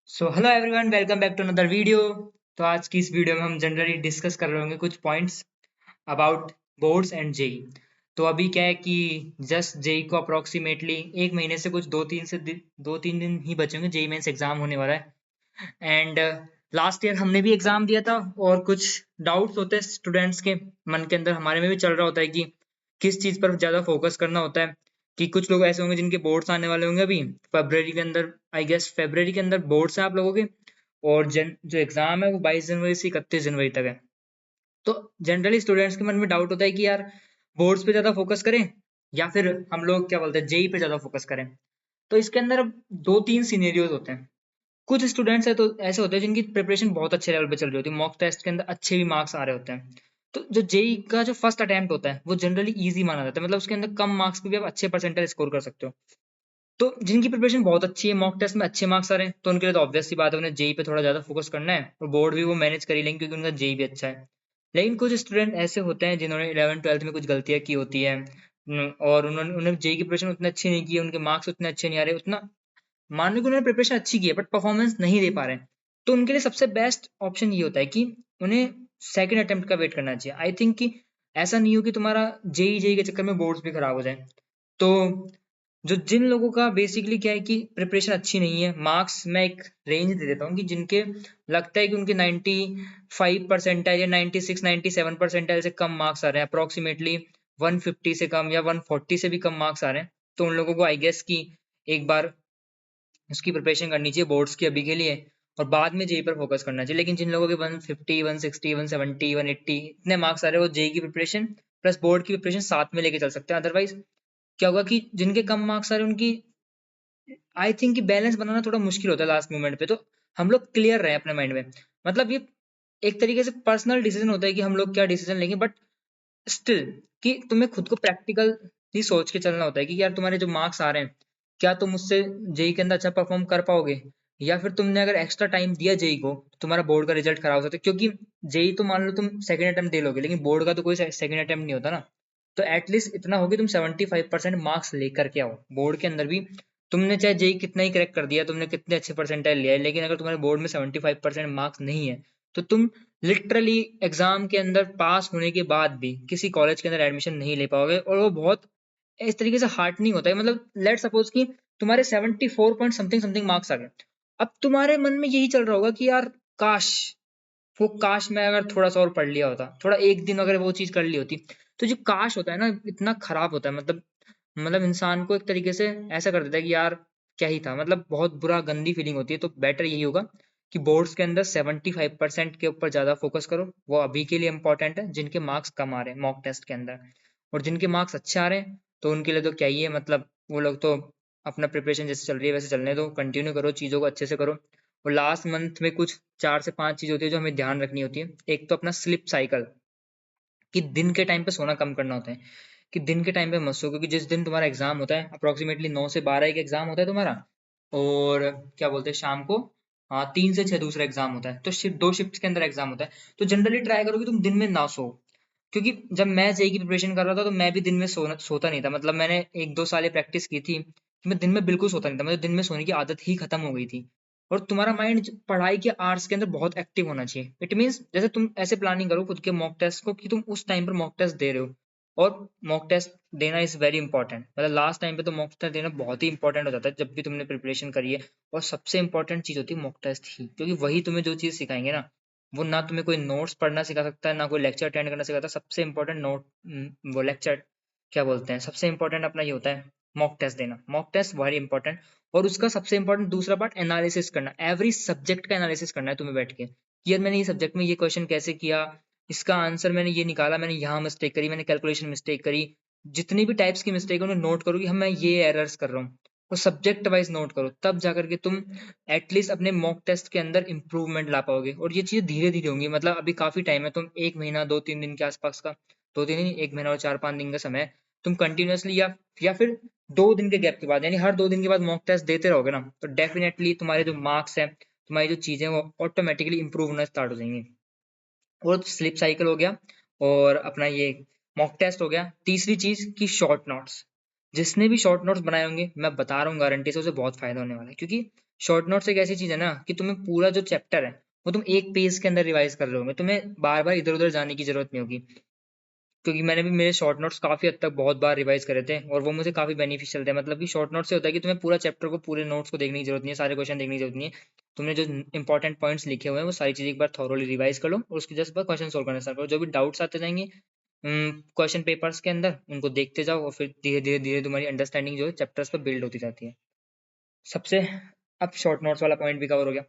So hello everyone, welcome back to another video. तो आज की इस वीडियो में हम जनरली डिस्कस कर रहे होंगे कुछ points about boards and JEE. तो अभी क्या है कि जस्ट जेई को अप्रोक्सीमेटली एक महीने से कुछ दो तीन दिन ही बचे होंगे। जेई मेंस एग्जाम होने वाला है एंड लास्ट ईयर हमने भी एग्जाम दिया था और कुछ डाउट्स होते हैं स्टूडेंट्स के मन के अंदर, हमारे में भी चल रहा होता है कि किस चीज़ पर ज़्यादा फोकस करना होता है। कि कुछ लोग ऐसे होंगे जिनके बोर्ड्स आने वाले होंगे अभी फरवरी के अंदर, आई गेस फरवरी के अंदर बोर्ड्स हैं आप लोगों के, और जो एग्जाम है वो 22 जनवरी से 31 जनवरी तक है। तो जनरली स्टूडेंट्स के मन में डाउट होता है कि यार बोर्ड्स पे ज़्यादा फोकस करें या फिर हम लोग क्या बोलते हैं जेई पे ज़्यादा फोकस करें। तो इसके अंदर अब दो तीन सिनेरियोज होते हैं। कुछ स्टूडेंट्स है तो ऐसे होते हैं जिनकी प्रिपरेशन बहुत अच्छे लेवल पे चल रही होती है, मॉक टेस्ट के अंदर अच्छे भी मार्क्स आ रहे होते हैं। तो जो जेई का जो फर्स्ट अटेम्प्ट होता है वो जनरली इजी माना जाता है, मतलब उसके अंदर कम मार्क्स पे भी आप अच्छे परसेंटेज स्कोर कर सकते हो। तो जिनकी प्रिपरेशन बहुत अच्छी है, मॉक टेस्ट में अच्छे मार्क्स आ रहे हैं, तो उनके लिए तो ऑब्वियस सी बात है, उन्हें जेई पे थोड़ा ज्यादा फोकस करना है और बोर्ड भी वो मैनेज कर ही लेंगे क्योंकि उनका जेई भी अच्छा है। लेकिन कुछ स्टूडेंट ऐसे होते हैं जिन्होंने 11th 12th में कुछ गलतियां की होती है, और उन्होंने उन्हें जेई की प्रिपरेशन उतनी अच्छी नहीं की है, उनके मार्क्स उतने अच्छे नहीं आ रहे उतना। मान लो कि उन्होंने प्रिपरेशन अच्छी की है बट परफॉर्मेंस नहीं दे पा रहे हैं, तो उनके लिए सबसे बेस्ट ऑप्शन ये होता है कि उन्हें सेकंड अटेम्प्ट का वेट करना चाहिए। आई थिंक कि ऐसा नहीं हो कि तुम्हारा जेई जेई के चक्कर में बोर्ड्स भी खराब हो जाए। तो जो जिन लोगों का बेसिकली क्या है कि प्रिपरेशन अच्छी नहीं है, मार्क्स मैं एक रेंज दे देता हूँ कि जिनके लगता है कि उनके 95% या 96 97% से कम मार्क्स आ रहे हैं, अप्रोक्सीमेटली 150 से कम या 140 से भी कम मार्क्स आ रहे हैं, तो उन लोगों को आई गेस कि एक बार उसकी प्रिपरेशन करनी चाहिए बोर्ड्स की अभी के लिए, और बाद में जेई पर फोकस करना चाहिए। लेकिन जिन लोगों के 150 160 170 180 इतने मार्क्स आ रहे हैं, वो जेई की प्रिपरेशन प्लस बोर्ड की प्रिपरेशन साथ में लेके चल सकते हैं। अदरवाइज क्या होगा कि जिनके कम मार्क्स आ रहे हैं उनकी आई थिंक कि बैलेंस बनाना थोड़ा मुश्किल होता है लास्ट मोमेंट पे। तो हम लोग क्लियर रहे अपने माइंड में, मतलब ये एक तरीके से पर्सनल डिसीजन होता है कि हम लोग क्या डिसीजन लेंगे, बट स्टिल कि तुम्हें खुद को प्रैक्टिकल ही सोच के चलना होता है कि यार तुम्हारे जो मार्क्स आ रहे हैं, क्या तुम उससे जेई के अंदर अच्छा परफॉर्म कर पाओगे, या फिर तुमने अगर एक्स्ट्रा टाइम दिया जेई को तो तुम्हारा बोर्ड का रिजल्ट खराब हो सकता है। क्योंकि जेई तो मान लो तुम सेकंड अटेम्प्ट दे लोगे, लेकिन बोर्ड का तो कोई सेकंड अटेम्प्ट नहीं होता ना। तो एटलीस्ट इतना हो कि तुम 75% मार्क्स लेकर के आओ बोर्ड के अंदर भी। तुमने चाहे जेई कितना ही करेक्ट कर दिया, तुमने कितने अच्छे परसेंटाइल लिया है, लेकिन अगर तुम्हारे बोर्ड में 75% मार्क्स नहीं है, तो तुम लिटरली एग्जाम के अंदर पास होने के बाद भी किसी कॉलेज के अंदर एडमिशन नहीं ले पाओगे, और वो बहुत इस तरीके से हार्टनिंग होता है। मतलब लेट सपोज कि तुम्हारे 74 पॉइंट समथिंग समथिंग मार्क्स आ गए, अब तुम्हारे मन में यही चल रहा होगा कि यार काश, वो काश मैं अगर थोड़ा सा और पढ़ लिया होता, थोड़ा एक दिन अगर वो चीज कर ली होती। तो जो काश होता है ना, इतना खराब होता है, मतलब इंसान को एक तरीके से ऐसा कर देता है कि यार क्या ही था, मतलब बहुत बुरा गंदी फीलिंग होती है। तो बेटर यही होगा कि बोर्ड्स के अंदर 75% के ऊपर ज्यादा फोकस करो, वो अभी के लिए इंपॉर्टेंट है जिनके मार्क्स कम आ रहे हैं मॉक टेस्ट के अंदर। और जिनके मार्क्स अच्छे आ रहे हैं तो उनके लिए तो क्या ही है, मतलब वो लोग तो अपना प्रिपरेशन जैसे चल रही है वैसे चलने दो, कंटिन्यू करो, चीज़ों को अच्छे से करो। और लास्ट मंथ में कुछ 4 से 5 चीज़ होती है जो हमें ध्यान रखनी होती है। एक तो अपना स्लिप साइकिल, कि दिन के टाइम पे सोना कम करना होता है, कि दिन के टाइम पे मत सो, क्योंकि जिस दिन तुम्हारा एग्जाम होता है अप्रोक्सीमेटली 9 से 12 एक एग्जाम होता है तुम्हारा, और क्या बोलते हैं शाम को 3 से 6 दूसरा एग्जाम होता है, तो शिफ्ट 2 शिफ्ट के अंदर एग्जाम होता है। तो जनरली ट्राई करो कि तुम दिन में ना सो, क्योंकि जब मैं जेई की प्रिपरेशन कर रहा था तो मैं भी दिन में सोता नहीं था। मतलब मैंने 1 2 साल ये प्रैक्टिस की थी कि मैं दिन में बिल्कुल सोता नहीं था, मुझे दिन में सोने की आदत ही खत्म हो गई थी। और तुम्हारा माइंड पढ़ाई के आवर्स के अंदर बहुत एक्टिव होना चाहिए। इट मीन्स जैसे तुम ऐसे प्लानिंग करो खुद के मॉक टेस्ट को कि तुम उस टाइम पर मॉक टेस्ट दे रहे हो, और मॉक टेस्ट देना इज वेरी इंपॉर्टेंट। मतलब लास्ट टाइम पे तो मॉक टेस्ट देना बहुत ही इंपॉर्टेंट हो जाता है जब भी तुमने प्रिपरेशन करी है। और सबसे इंपॉर्टेंट चीज होती है मॉक टेस्ट ही, क्योंकि वही तुम्हें जो चीज सिखाएंगे ना, वो ना तुम्हें कोई नोट्स पढ़ना सिखा सकता है, ना कोई लेक्चर अटेंड करना सिखाता है। सबसे इंपॉर्टेंट वो लेक्चर क्या बोलते हैं, सबसे इंपॉर्टेंट अपना ये होता है मॉक टेस्ट देना। Mock test very important. और उसका सबसे इंपॉर्टेंट दूसरा पार्ट एनालिसिस करना, एवरी सब्जेक्ट का एनालिसिस करना है तुम्हें बैठ के कि यार मैंने ये सब्जेक्ट में ये क्वेश्चन कैसे किया, इसका आंसर मैंने ये निकाला, मैंने यहाँ मिस्टेक करी, मैंने कैलकुलेशन मिस्टेक करी। जितनी भी टाइप्स की मिस्टेक है उन्हें नोट करो कि हम मैं ये एरर्स कर रहा हूँ, और सब्जेक्ट वाइज नोट करो, तब जाकर के तुम एटलीस्ट अपने मॉक टेस्ट के अंदर इंप्रूवमेंट ला पाओगे। और ये चीजें धीरे धीरे होंगी, मतलब अभी काफी टाइम है, तुम एक महीना 2 3 दिन के आसपास का, 2 दिन नहीं, एक महीना और 4 5 दिन का समय है। तुम कंटिन्यूअसली या फिर 2 दिन के गैप के बाद, यानी हर 2 दिन के बाद मॉक टेस्ट देते रहोगे ना, तो डेफिनेटली तुम्हारे जो मार्क्स है, तुम्हारी जो चीजें वो ऑटोमेटिकली इंप्रूव होना स्टार्ट हो जाएंगी। और स्लिप साइकिल हो गया, और अपना ये मॉक टेस्ट हो गया। तीसरी चीज की शॉर्ट नोट्स, जिसने भी शॉर्ट नोट्स बनाए होंगे मैं बता रहा हूँ गारंटी से उसे बहुत फायदा होने वाला है। क्योंकि शॉर्ट नोट्स एक ऐसी चीज है ना कि तुम्हें पूरा जो चैप्टर है वो तुम एक पेज के अंदर रिवाइज कर रहे होगे, तुम्हें बार बार इधर उधर जाने की जरूरत नहीं होगी। क्योंकि मैंने भी मेरे शॉर्ट नोट्स काफी हद तक बहुत बार रिवाइज करे थे और वो मुझे काफी बेनिफिशियल थे। मतलब कि शॉर्ट नोट से होता है कि तुम्हें पूरा चैप्टर को, पूरे नोट्स को देखने की जरूरत नहीं है, सारे क्वेश्चन देखने की जरूरत नहीं है। तुमने जो इंपॉर्टेंट पॉइंट्स लिखे हुए हैं वो सारी चीजें एक बार थॉरोली रिवाइज कर लो और उसके जस्ट बाद क्वेश्चन सोल्व करना स्टार्ट करो। जो भी डाउट्स आते जाएंगे क्वेश्चन पेपर्स के अंदर उनको देखते जाओ और फिर धीरे धीरे धीरे तुम्हारी अंडरस्टैंडिंग जो है चैप्टर्स पर बिल्ड होती जाती है। सबसे अब शॉर्ट नोट्स वाला पॉइंट भी कवर हो गया।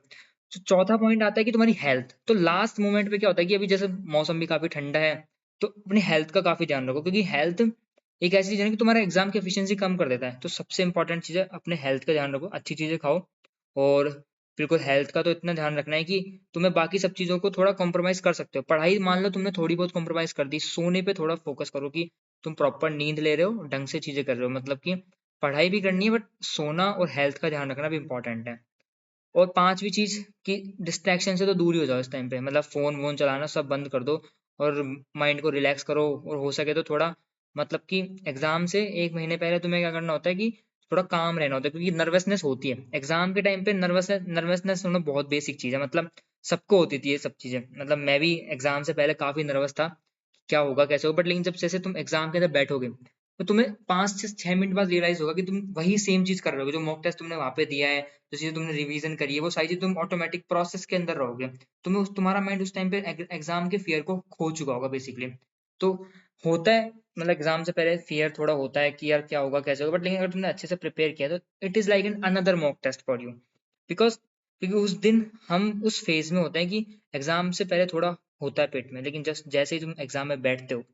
तो चौथा पॉइंट आता है कि तुम्हारी हेल्थ। तो लास्ट मोमेंट पे क्या होता है कि अभी जैसे मौसम भी काफी ठंडा है, तो अपनी हेल्थ का काफी ध्यान रखो, क्योंकि हेल्थ एक ऐसी चीज है ना कि तुम्हारा एग्जाम की एफिशिएंसी कम कर देता है। तो सबसे इंपॉर्टेंट चीज है अपने हेल्थ का ध्यान रखो, अच्छी चीजें खाओ। और बिल्कुल हेल्थ का तो इतना ध्यान रखना है कि तुम्हें बाकी सब चीजों को थोड़ा कॉम्प्रोमाइज कर सकते हो। पढ़ाई मान लो तुमने थोड़ी बहुत कॉम्प्रोमाइज कर दी, सोने पे थोड़ा फोकस करो कि तुम प्रॉपर नींद ले रहे हो, ढंग से चीजें कर रहे हो। मतलब कि पढ़ाई भी करनी है बट सोना और हेल्थ का ध्यान रखना भी इंपॉर्टेंट है। और पांचवी चीज कि डिस्ट्रैक्शन से तो दूर ही हो जाओ इस टाइम पे। मतलब फोन वोन चलाना सब बंद कर दो और माइंड को रिलैक्स करो। और हो सके तो थोड़ा, मतलब कि एग्जाम से एक महीने पहले तुम्हें क्या करना होता है कि थोड़ा काम रहना होता है, क्योंकि नर्वसनेस होती है एग्जाम के टाइम पे। नर्वसनेस होना बहुत बेसिक चीज है, मतलब सबको होती थी ये सब चीजें। मतलब मैं भी एग्जाम से पहले काफी नर्वस था, क्या होगा कैसे होगा। बट लेकिन जब जैसे तुम एग्जाम के अंदर बैठोगे तो तुम्हें 5 से 6 मिनट बाद रियलाइज होगा कि तुम वही सेम चीज कर रहे हो जो मॉक टेस्ट तुमने वहां पे दिया है, जो चीजें तुमने रिवीजन करी है वो सारी चीज तुम ऑटोमेटिक प्रोसेस के अंदर रहोगे। तुम्हारा माइंड उस टाइम पे एग्जाम के फियर को खो चुका होगा बेसिकली। तो होता है, मतलब एग्जाम से पहले फियर थोड़ा होता है कि यार क्या होगा कैसे होगा। बट लेकिन अगर तुमने अच्छे से प्रिपेयर किया तो it is like an another mock test for you. Because क्योंकि उस दिन हम उस फेज में होते हैं कि एग्जाम से पहले थोड़ा होता है पेट में, लेकिन जस्ट जैसे ही तुम एग्जाम में बैठते हो,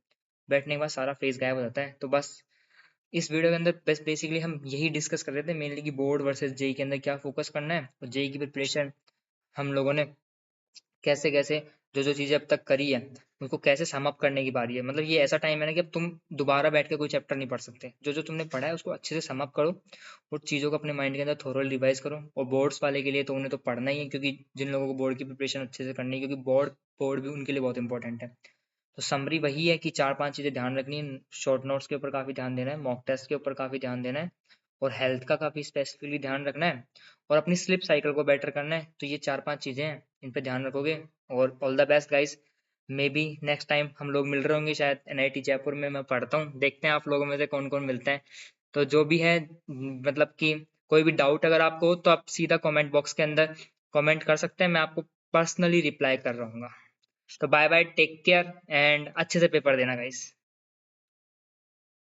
बैठने के बाद सारा फेज गायब हो जाता है। तो बस इस वीडियो के अंदर बस बेसिकली हम यही डिस्कस कर रहे थे मेनली कि बोर्ड वर्सेस जेई के अंदर क्या फोकस करना है, और जेई की प्रिपरेशन हम लोगों ने कैसे कैसे जो जो चीजें अब तक करी है उनको कैसे सम अप करने की बारी है। मतलब ये ऐसा टाइम है ना कि अब तुम दोबारा बैठ के कोई चैप्टर नहीं पढ़ सकते। जो जो तुमने पढ़ा है उसको अच्छे से सम अप करो और चीज़ों को अपने माइंड के अंदर थोड़ा रिवाइज करो। और बोर्ड्स वाले के लिए तो उन्हें तो पढ़ना ही है, क्योंकि जिन लोगों को बोर्ड की प्रिपरेशन अच्छे से करनी है, क्योंकि बोर्ड बोर्ड भी उनके लिए बहुत इंपॉर्टेंट है। तो समरी वही है कि 4-5 चीजें ध्यान रखनी है। शॉर्ट नोट्स के ऊपर काफी ध्यान देना है, मॉक टेस्ट के ऊपर काफी ध्यान देना है, और हेल्थ का काफी स्पेसिफिकली ध्यान रखना है, और अपनी स्लिप साइकिल को बेटर करना है। तो ये 4-5 चीजें हैं, इन पे ध्यान रखोगे। और all the best guys. May be next time हम लोग मिल रहे होंगे शायद एनआईटी जयपुर में। मैं पढ़ता हूँ, देखते हैं आप लोगों में से कौन कौन मिलता है। तो जो भी है, मतलब कि कोई भी डाउट अगर आपको हो तो आप सीधा कमेंट बॉक्स के अंदर कमेंट कर सकते हैं, मैं आपको पर्सनली रिप्लाई कर रहूंगा। तो bye bye, take care and अच्छे से पेपर देना गाइस।